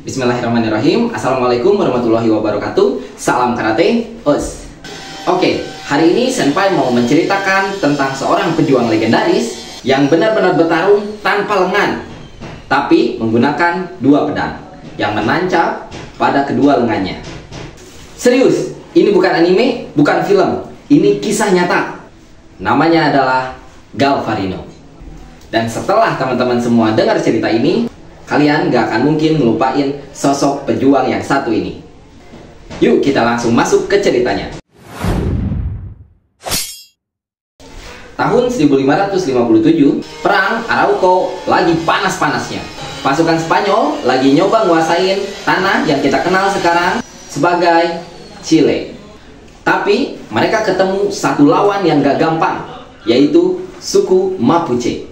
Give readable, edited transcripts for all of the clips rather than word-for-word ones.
Bismillahirrahmanirrahim. Assalamualaikum warahmatullahi wabarakatuh. Salam karate, us. Oke, hari ini Senpai mau menceritakan tentang seorang pejuang legendaris yang benar-benar bertarung tanpa lengan, tapi menggunakan dua pedang yang menancap pada kedua lengannya. Serius, ini bukan anime, bukan film. Ini kisah nyata. Namanya adalah Galvarino. Dan setelah teman-teman semua dengar cerita ini, kalian gak akan mungkin ngelupain sosok pejuang yang satu ini. Yuk kita langsung masuk ke ceritanya. Tahun 1557, perang Arauco lagi panas-panasnya. Pasukan Spanyol lagi nyoba nguasain tanah yang kita kenal sekarang sebagai Chile. Tapi mereka ketemu satu lawan yang gak gampang, yaitu suku Mapuche.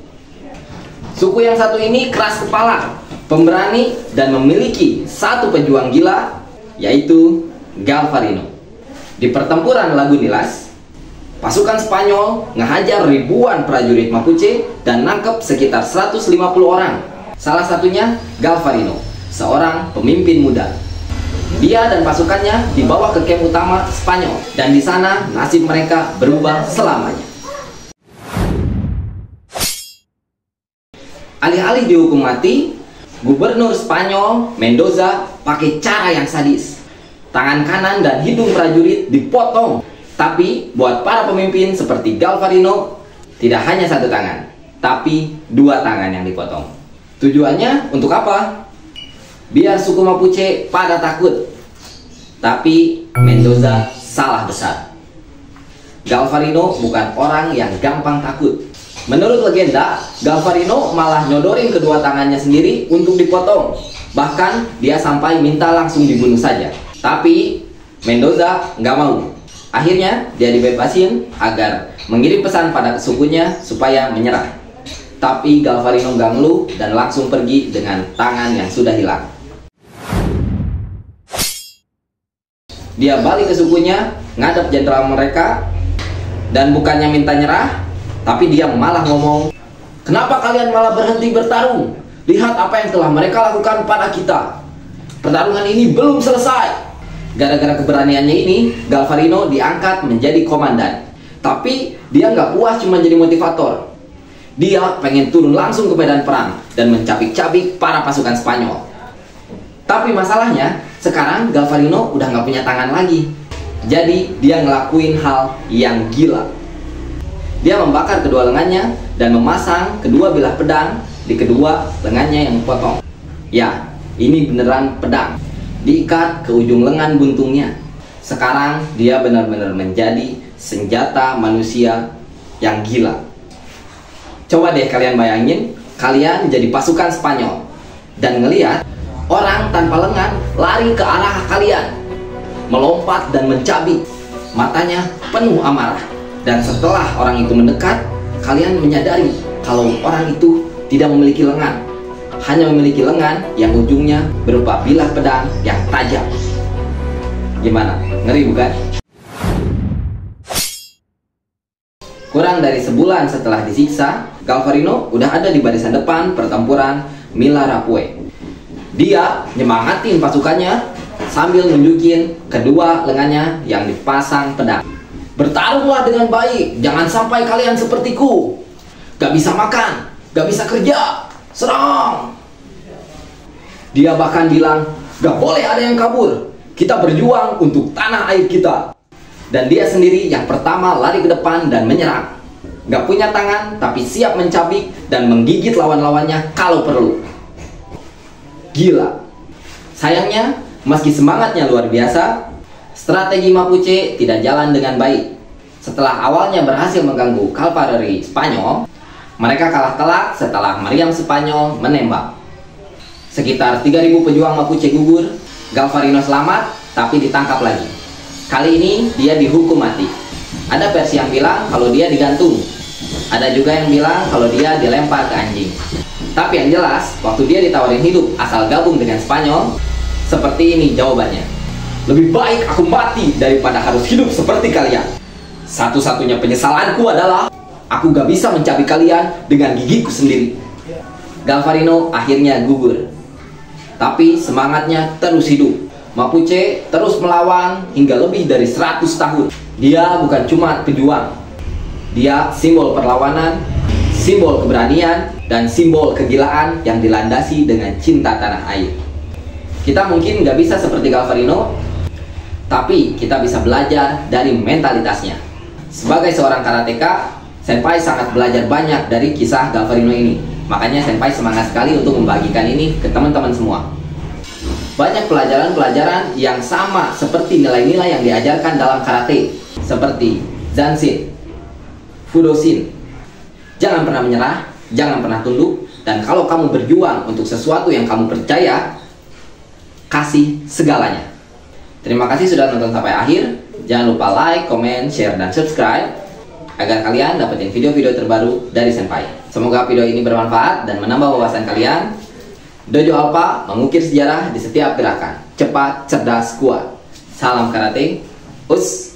Suku yang satu ini keras kepala, pemberani, dan memiliki satu pejuang gila, yaitu Galvarino. Di pertempuran Lagunillas, pasukan Spanyol ngehajar ribuan prajurit Mapuche dan nangkep sekitar 150 orang. Salah satunya Galvarino, seorang pemimpin muda. Dia dan pasukannya dibawa ke kamp utama Spanyol, dan di sana nasib mereka berubah selamanya. Alih-alih dihukum mati, Gubernur Spanyol Mendoza pakai cara yang sadis. Tangan kanan dan hidung prajurit dipotong. Tapi buat para pemimpin seperti Galvarino, tidak hanya satu tangan, tapi dua tangan yang dipotong. Tujuannya untuk apa? Biar suku Mapuche pada takut. Tapi Mendoza salah besar. Galvarino bukan orang yang gampang takut. Menurut legenda, Galvarino malah nyodorin kedua tangannya sendiri untuk dipotong. Bahkan dia sampai minta langsung dibunuh saja. Tapi Mendoza nggak mau. Akhirnya dia dibebasin agar mengirim pesan pada sukunya supaya menyerah. Tapi Galvarino nggak ngeluh dan langsung pergi dengan tangan yang sudah hilang. Dia balik ke sukunya, ngadep jenderal mereka, dan bukannya minta nyerah, tapi dia malah ngomong, "Kenapa kalian malah berhenti bertarung? Lihat apa yang telah mereka lakukan pada kita. Pertarungan ini belum selesai." Gara-gara keberaniannya ini, Galvarino diangkat menjadi komandan. Tapi dia nggak puas cuma jadi motivator. Dia pengen turun langsung ke medan perang dan mencabik-cabik para pasukan Spanyol. Tapi masalahnya, sekarang Galvarino udah nggak punya tangan lagi. Jadi dia ngelakuin hal yang gila. Dia membakar kedua lengannya dan memasang kedua bilah pedang di kedua lengannya yang dipotong. Ya, ini beneran pedang. Diikat ke ujung lengan buntungnya. Sekarang dia benar-benar menjadi senjata manusia yang gila. Coba deh kalian bayangin, kalian jadi pasukan Spanyol dan ngelihat orang tanpa lengan lari ke arah kalian, melompat dan mencabik. Matanya penuh amarah. Dan setelah orang itu mendekat, kalian menyadari kalau orang itu tidak memiliki lengan. Hanya memiliki lengan yang ujungnya berupa bilah pedang yang tajam. Gimana? Ngeri bukan? Kurang dari sebulan setelah disiksa, Galvarino udah ada di barisan depan pertempuran Milarapue. Dia nyemangatin pasukannya sambil nunjukin kedua lengannya yang dipasang pedang. "Bertarunglah dengan baik, jangan sampai kalian sepertiku. Gak bisa makan, gak bisa kerja, serang." Dia bahkan bilang, "Gak boleh ada yang kabur, kita berjuang untuk tanah air kita." Dan dia sendiri yang pertama lari ke depan dan menyerang. Gak punya tangan, tapi siap mencabik dan menggigit lawan-lawannya kalau perlu. Gila. Sayangnya, meski semangatnya luar biasa, strategi Mapuche tidak jalan dengan baik. Setelah awalnya berhasil mengganggu kavaleri Spanyol, mereka kalah telak setelah meriam Spanyol menembak. Sekitar 3.000 pejuang Mapuche gugur. Galvarino selamat, tapi ditangkap lagi. Kali ini dia dihukum mati. Ada versi yang bilang kalau dia digantung. Ada juga yang bilang kalau dia dilempar ke anjing. Tapi yang jelas, waktu dia ditawarin hidup asal gabung dengan Spanyol, seperti ini jawabannya. "Lebih baik aku mati daripada harus hidup seperti kalian. Satu-satunya penyesalanku adalah aku gak bisa mencabik kalian dengan gigiku sendiri." Galvarino akhirnya gugur. tapi semangatnya terus hidup. Mapuche terus melawan hingga lebih dari 100 tahun. Dia bukan cuma pejuang, dia simbol perlawanan, simbol keberanian, dan simbol kegilaan yang dilandasi dengan cinta tanah air. Kita mungkin nggak bisa seperti Galvarino, tapi kita bisa belajar dari mentalitasnya. Sebagai seorang karateka, Senpai sangat belajar banyak dari kisah Galvarino ini. Makanya Senpai semangat sekali untuk membagikan ini ke teman-teman semua. Banyak pelajaran-pelajaran yang sama seperti nilai-nilai yang diajarkan dalam karate, seperti Zanshin, Fudoshin. Jangan pernah menyerah, jangan pernah tunduk, dan kalau kamu berjuang untuk sesuatu yang kamu percaya, kasih segalanya. Terima kasih sudah nonton sampai akhir. Jangan lupa like, comment, share, dan subscribe agar kalian dapetin video-video terbaru dari Senpai. Semoga video ini bermanfaat dan menambah wawasan kalian. Dojo Alpha mengukir sejarah di setiap gerakan. Cepat, cerdas, kuat. Salam karate. Us.